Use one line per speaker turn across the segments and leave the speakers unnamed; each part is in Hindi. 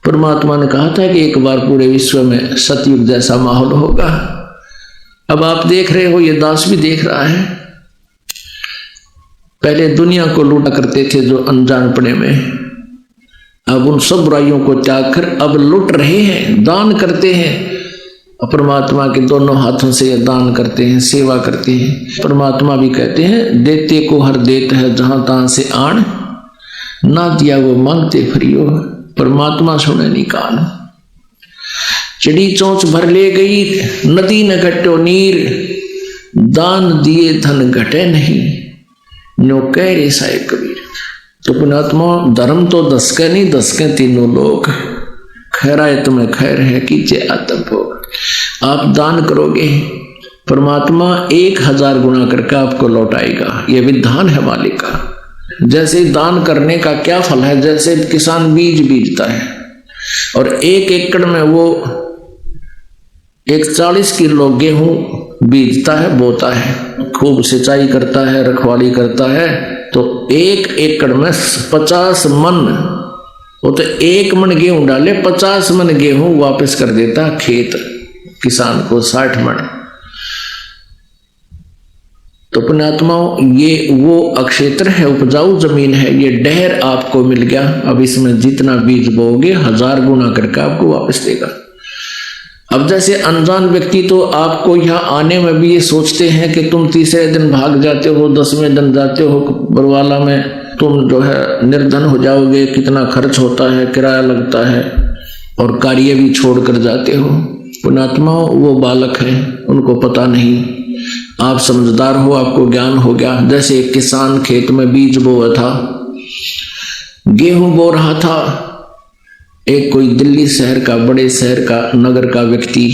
परमात्मा ने कहा था कि एक बार पूरे विश्व में सतयुग जैसा माहौल होगा। अब आप देख रहे हो, ये दास भी देख रहा है। पहले दुनिया को लूटा करते थे जो अनजानपने में, अब उन सब बुराइयों को त्याग कर अब लूट रहे हैं, दान करते हैं। परमात्मा के दोनों हाथों से दान करते हैं, सेवा करते हैं। परमात्मा भी कहते हैं, देते को हर देत है जहां तहां से आन, ना दिया वो मांगते फ्रियो। परमात्मा सुने नहीं कान। चिड़ी चोंच भर ले गई नदी न घटो नीर, दान दिए धन घटे नहीं, नो कह रे साए कबीर। तो पुण्यात्मा, धर्म तो दसके नहीं, दसके तीनों लोग। खैराए तुम्हें खैर है कीजिए आत्म भोग। आप दान करोगे, परमात्मा 1000 गुना करके आपको लौटाएगा। ये विधान है मालिक का। जैसे दान करने का क्या फल है, जैसे किसान बीज बीजता है और 1 एकड़ में वो 40 किलो गेहूं बीजता है, बोता है, खूब सिंचाई करता है, रखवाली करता है, तो 1 एकड़ में 50 मन, वो तो 1 मन गेहूं डाले 50 मन गेहूं वापस कर देता खेत किसान को, 60 मन। तो पुण्यात्माओं, ये वो अक्षेत्र है, उपजाऊ जमीन है, ये डहर आपको मिल गया। अब इसमें जितना बीज बोओगे 1000 गुना करके आपको वापस देगा। अब जैसे अनजान व्यक्ति तो आपको यहाँ आने में भी ये सोचते हैं कि तुम तीसरे दिन भाग जाते हो, 10वें दिन जाते हो बरवाला में, तुम जो है निर्धन हो जाओगे, कितना खर्च होता है, किराया लगता है, और कार्य भी छोड़कर जाते हो। पुण्यात्मा, वो बालक हैं, उनको पता नहीं। आप समझदार हो, आपको ज्ञान हो गया। जैसे एक किसान खेत में बीज बोया था, गेहूं बो रहा था, एक कोई दिल्ली शहर का, बड़े शहर का, नगर का व्यक्ति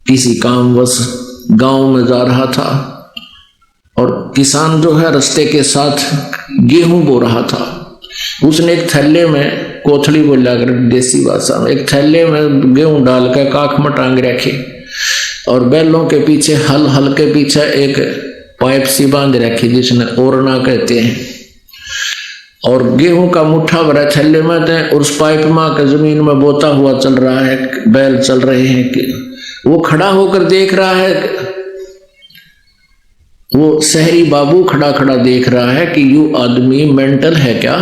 किसी कामवश गांव में जा रहा था, और किसान जो है रास्ते के साथ गेहूं बो रहा था। उसने एक थैले में, कोथड़ी बोला कर देसी भाषा में, एक थैले में गेहूं डाल कर काख में टांग रखे, और बैलों के पीछे हल के पीछे एक पाइप सी बांध रखी जिसने ओरना कहते हैं, और गेहूं का मुट्ठा भरा थैले में थे, और उस पाइप में के जमीन में बोता हुआ चल रहा है, बैल चल रहे हैं। कि वो खड़ा होकर देख रहा है, वो शहरी बाबू खड़ा खड़ा देख रहा है कि यू आदमी मेंटल है क्या,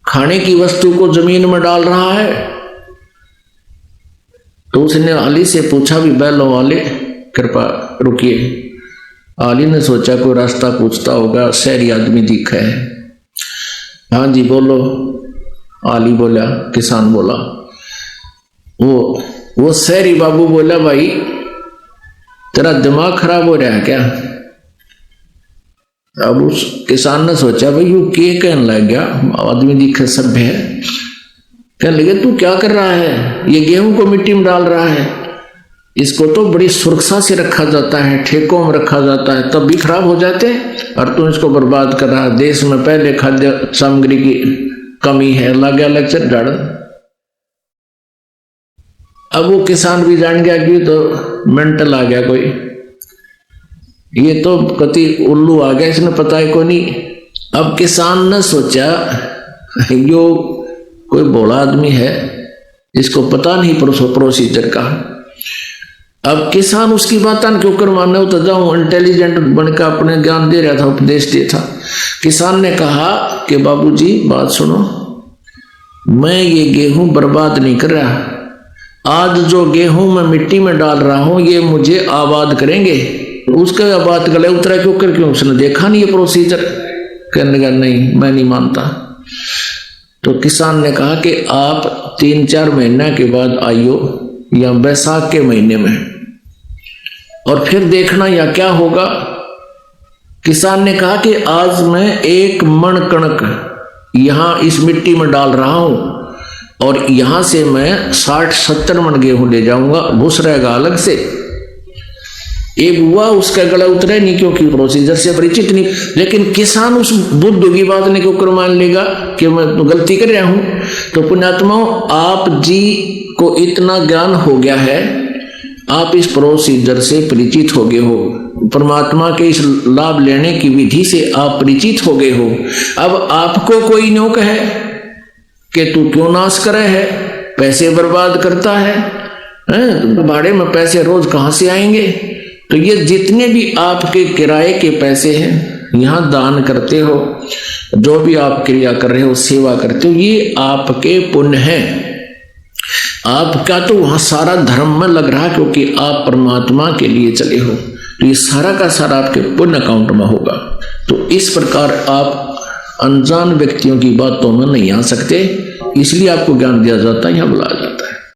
खाने की वस्तु को जमीन में डाल रहा है। तो उसने आली से पूछा, भी बैलों वाले कृपा रुकिए। आली ने सोचा कोई रास्ता पूछता होगा, शहरी आदमी दिखा है। हाँ जी बोलो। आली बोला, किसान बोला। वो शहरी बाबू बोला, भाई तेरा दिमाग खराब हो रहा है क्या? अब उस किसान ने सोचा, भाई यू के कहने लग गया, आदमी दिखे सभ्य है। कहने लगे, तू क्या कर रहा है? ये गेहूं को मिट्टी में डाल रहा है, इसको तो बड़ी सुरक्षा से रखा जाता है, ठेकों में रखा जाता है, तब भी खराब हो जाते हैं, और तू इसको बर्बाद कर रहा है। देश में पहले खाद्य सामग्री की कमी है, लग गया लेक्चर झाड़। अब वो किसान भी जान गया कि तो मेंटल आ गया कोई, ये तो कति उल्लू आ गया, इसने पता है को नहीं। अब किसान ने सोचा, यो कोई भोला आदमी है, इसको पता नहीं प्रोसीजर का। अब किसान उसकी बात क्यों कर माने, तो जाऊं इंटेलिजेंट बनकर अपने ज्ञान दे रहा था, उपदेश दे था। किसान ने कहा कि बाबूजी बात सुनो, मैं ये गेहूं बर्बाद नहीं कर रहा, आज जो गेहूं मैं मिट्टी में डाल रहा हूं ये मुझे आबाद करेंगे। उसके बात गले उतरा क्यों कर, क्यों? उसने देखा नहीं ये प्रोसीजर। कहने लगा नहीं, मैं नहीं मानता। तो किसान ने कहा कि आप 3-4 महीना के बाद आइयो, या बैसाख के महीने में, और फिर देखना या क्या होगा। किसान ने कहा कि आज मैं 1 मन कणक यहां इस मिट्टी में डाल रहा हूं, और यहां से मैं 60-70 मन गेहूं ले जाऊंगा, घुस रहेगा अलग से। एक हुआ, उसका गला उतरे नहीं क्योंकि प्रोसीजर से परिचित नहीं। लेकिन किसान उस बुद्ध की बात ने क्यों मान लेगा कि मैं तो गलती कर रहा हूं। तो पुण्यात्माओं, आप जी को इतना ज्ञान हो गया है, आप इस प्रोसीजर से परिचित हो गए हो, परमात्मा के इस लाभ लेने की विधि से आप परिचित हो गए हो। अब आपको कोई न्यों कहे कि तू क्यों नाश करे है, पैसे बर्बाद करता है, भाड़े में पैसे रोज कहां से आएंगे। तो ये जितने भी आपके किराए के पैसे हैं, यहां दान करते हो, जो भी आप क्रिया कर रहे हो, सेवा करते हो, ये आपके पुण्य है। आपका तो वहां सारा धर्म में लग रहा, क्योंकि आप परमात्मा के लिए चले हो, तो ये सारा का सारा आपके पुण्य अकाउंट में होगा। तो इस प्रकार आप अनजान व्यक्तियों की बातों में नहीं आ सकते, इसलिए आपको ज्ञान दिया जाता है, यहां बुलाया जाता है।